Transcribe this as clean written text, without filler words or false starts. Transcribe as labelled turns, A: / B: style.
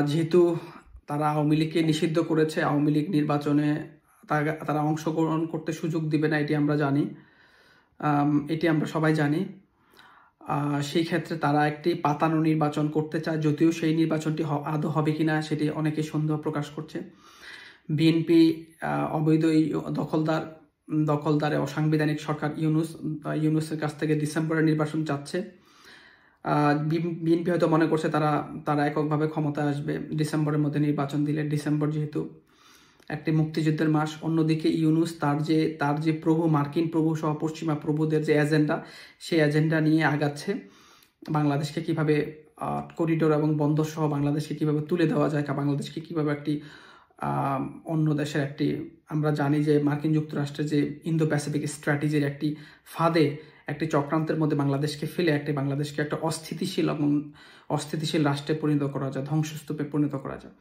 A: যেহেতু তারা আওয়ামী লীগকে নিষিদ্ধ করেছে, আওয়ামী লীগ নির্বাচনে তারা অংশগ্রহণ করতে সুযোগ দিবে না, এটি আমরা জানি, এটি আমরা সবাই জানি। সেই ক্ষেত্রে তারা একটি পাতানো নির্বাচন করতে চায়, যদিও সেই নির্বাচনটি আদৌ হবে কিনা সেটি অনেকে সন্দেহ প্রকাশ করছে। বিএনপি অবৈধ দখলদার অসাংবিধানিক সরকার ইউনূসের কাছ থেকে ডিসেম্বরের নির্বাচন চাচ্ছে। বিএনপি হয়তো মনে করছে তারা এককভাবে ক্ষমতায় আসবে ডিসেম্বরের মধ্যে নির্বাচন দিলে। ডিসেম্বর যেহেতু একটি মুক্তিযুদ্ধের মাস, অন্যদিকে ইউনূস তার যে প্রভু, মার্কিন প্রভু সহ পশ্চিমা প্রভুদের যে এজেন্ডা, সেই এজেন্ডা নিয়ে আগাচ্ছে। বাংলাদেশকে কিভাবে করিডোর এবং বন্দর সহ বাংলাদেশকে কিভাবে তুলে দেওয়া যায়, বাংলাদেশকে কিভাবে একটি অন্য দেশের একটি, আমরা জানি যে মার্কিন যুক্তরাষ্ট্রের যে ইন্দো প্যাসিফিক স্ট্র্যাটেজির একটি ফাঁদে, একটি চক্রান্তের মধ্যে বাংলাদেশকে ফেলে বাংলাদেশকে একটা অস্থিতিশীল রাষ্ট্রে পরিণত করা যায়, ধ্বংসস্তূপে পরিণত করা যায়।